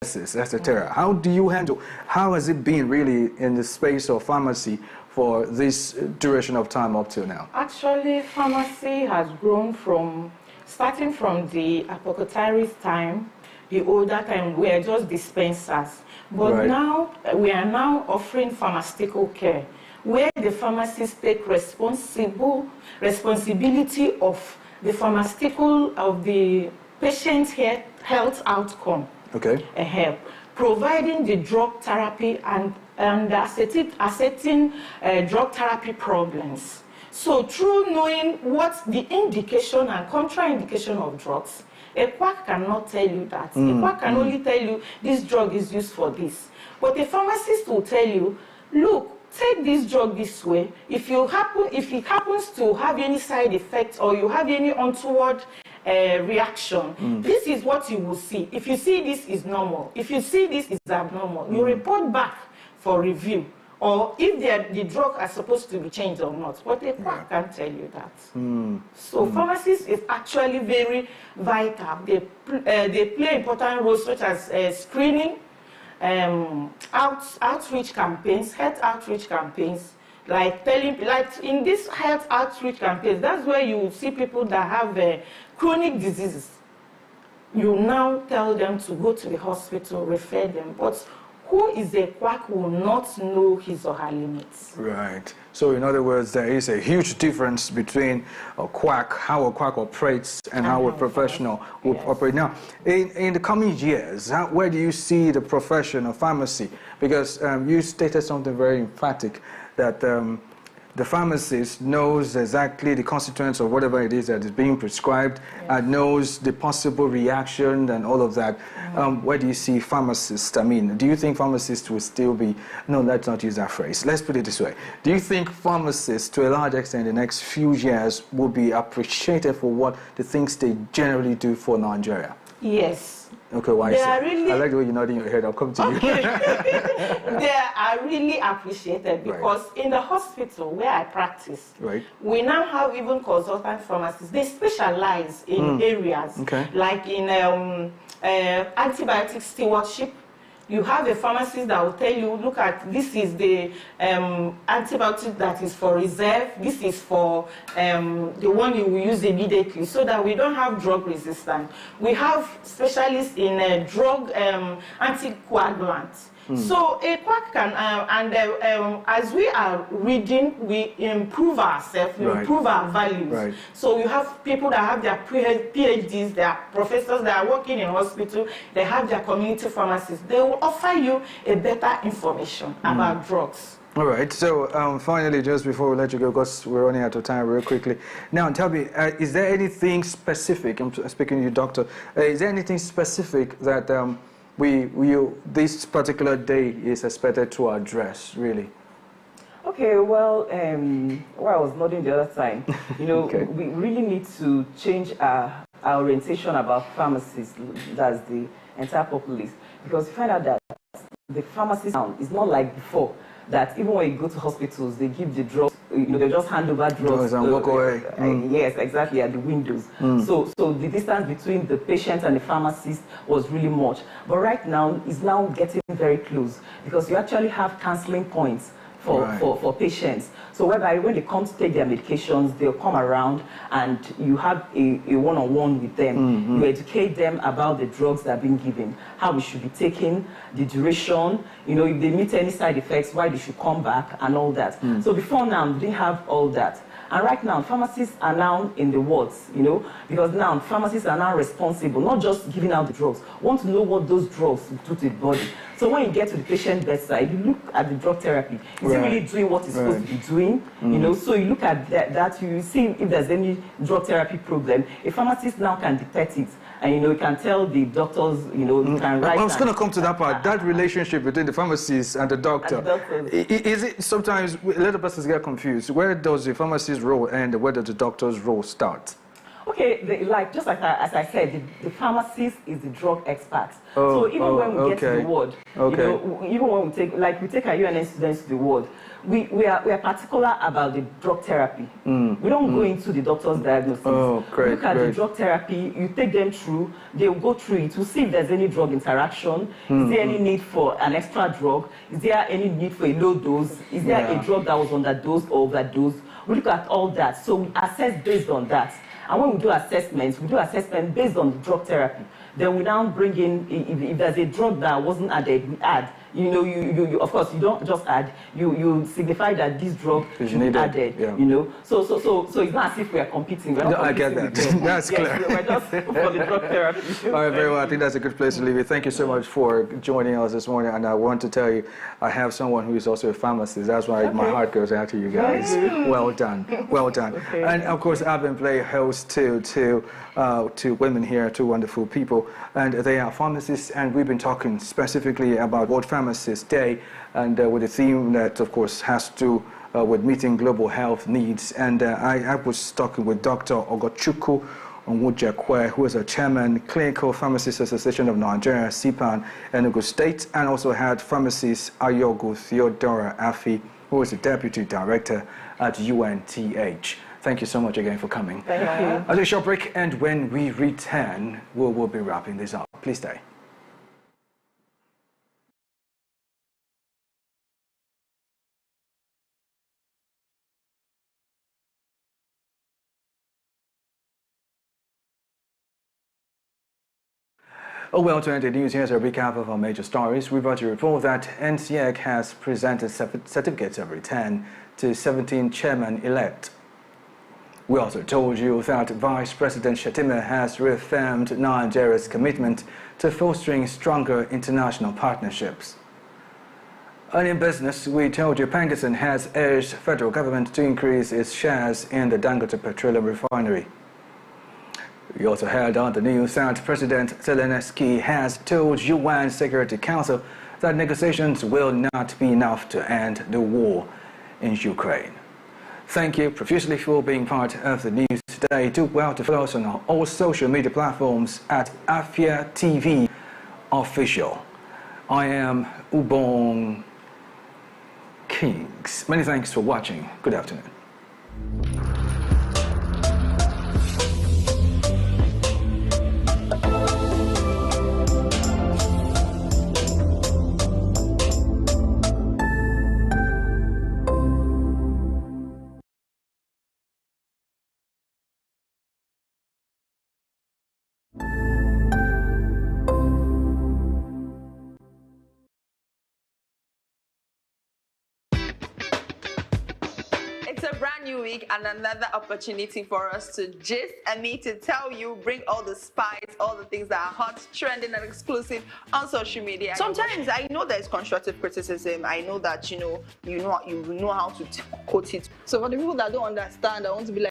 etc. How do you handle, how has it been really in the space of pharmacy for this duration of time up till now? Actually, pharmacy has grown from, starting from the apothecary's time, the older time, we are just dispensers. But now, we are now offering pharmaceutical care, where the pharmacists take responsibility of the pharmaceutical, of the patient's health outcome. Okay. Providing the drug therapy and assessing drug therapy problems. So through knowing what the indication and contraindication of drugs, a quack cannot tell you that. A quack can only tell you this drug is used for this. But a pharmacist will tell you, look, take this drug this way. If it happens to have any side effects or you have any untoward reaction, this is what you will see. If you see this is normal, if you see this is abnormal, you report back for review, or if the drug are supposed to be changed or not. But the quack can't tell you that. So pharmacists is actually very vital. They play important roles such as screening, outreach campaigns, health outreach campaigns, like in this health outreach campaigns, that's where you see people that have chronic diseases. You now tell them to go to the hospital, refer them. But who is a quack will not know his or her limits. Right. So in other words, there is a huge difference between a quack, how a quack operates, and how a professional will operate. Now, in the coming years, where do you see the profession of pharmacy? Because you stated something very emphatic, that the pharmacist knows exactly the consequence of whatever it is that is being prescribed, and knows the possible reaction and all of that. Where do you see pharmacists? I mean, do you think pharmacists will still be, no, let's not use that phrase. Let's put it this way. Do you think pharmacists, to a large extent, in the next few years, will be appreciated for what the things they generally do for Nigeria? Yes. Okay, why so? I like the way you're nodding your head. I'll come to you. They are really appreciated because in the hospital where I practice, we now have even consultant pharmacists. They specialize in areas like in antibiotic stewardship. You have a pharmacist that will tell you, look at, this is the antibiotic that is for reserve, this is for the one you will use immediately, so that we don't have drug resistance. We have specialists in drug anticoagulants. So a quack can, as we are reading, we improve ourselves, we improve our values. So you have people that have their PhDs, their professors that are working in hospital, they have their community pharmacists. They will offer you a better information about drugs. All right, so finally, just before we let you go, because we're running out of time real quickly. Now, tell me, is there anything specific, I'm speaking to you, doctor, is there anything specific that this particular day is expected to address, really? Okay, well, I was nodding the other time, you know, we really need to change our orientation about pharmacists, that's the entire populace, because you find out that the pharmacist now is not like before, that even when you go to hospitals, they give the drugs, you know, they just hand over drugs and walk away. Yes, exactly, at the windows. So the distance between the patient and the pharmacist was really much. But right now, it's now getting very close, because you actually have counseling points for patients. So whereby when they come to take their medications, they'll come around and you have a one-on-one with them. You educate them about the drugs that are being given, how we should be taking, the duration, you know, if they meet any side effects, why they should come back and all that. So before now, they didn't have all that. And right now, pharmacists are now in the wards, you know, because now pharmacists are now responsible, not just giving out the drugs, want to know what those drugs do to the body. So when you get to the patient bedside, you look at the drug therapy. Is it really doing what it's supposed to be doing? You know, so you look at that, you see if there's any drug therapy problem. A pharmacist now can detect it. And, you know, you can tell the doctors, you know, you can write. I was going to come to that part, that relationship between the pharmacist and the doctor. Is it sometimes, a lot of persons get confused. Where does the pharmacist's role end and where does the doctor's role start? Okay, just like as I said, the pharmacist is the drug expert. Oh, so even when we get to the ward, even when we take our UNN students to the ward, we are particular about the drug therapy. We don't go into the doctor's diagnosis. Oh, great, Look at the drug therapy, you take them through, they will go through it to see if there's any drug interaction. Is there any need for an extra drug? Is there any need for a low dose? Is there a drug that was underdosed or overdosed? We look at all that, so we assess based on that. And when we do assessments, based on the drug therapy. Then we now bring in, if there's a drug that wasn't added, we add. You of course, you don't just add, you signify that this drug should be added, So it's not as if we are competing. We're not competing. I get that. That's clear. Yes, we're just for the drug therapy. All right, very well. I think that's a good place to leave it. Thank you so much for joining us this morning. And I want to tell you, I have someone who is also a pharmacist. That's why my heart goes out to you guys. Well done. Well done. Okay. And of course, I've been playing host to women here, two wonderful people. And they are pharmacists. And we've been talking specifically about World Pharmacist Day, and with a theme that, of course, has to do with meeting global health needs. And I was talking with Dr. Ogochukwu Onwujakwe, who is a chairman, Clinical Pharmacists Association of Nigeria, CPAN, Enugu State, and also had pharmacist Ayogu Theodora Afi, who is the deputy director at UNTH. Thank you so much again for coming. Thank you. I'll take a short break, and when we return, we'll be wrapping this up. Please stay. Oh, well, to end the news, here's a recap of our major stories. We're about to report that NCEC has presented certificates of return to 17 chairmen-elect. We also told you that Vice President Shettima has reaffirmed Nigeria's commitment to fostering stronger international partnerships. And in business, we told you Pengerson has urged federal government to increase its shares in the Dangote Petroleum Refinery. We also heard on the news that President Zelensky has told UN Security Council that negotiations will not be enough to end the war in Ukraine. Thank you profusely for being part of the news today. Do well to follow us on all social media platforms at Afia TV Official. I am Ubong Kings. Many thanks for watching. Good afternoon. It's a brand new week and another opportunity for us to gist and me to tell you, bring all the spice, all the things that are hot, trending and exclusive on social media. Sometimes I know there's constructive criticism. I know that you know how to quote it. So for the people that don't understand, I want to be like,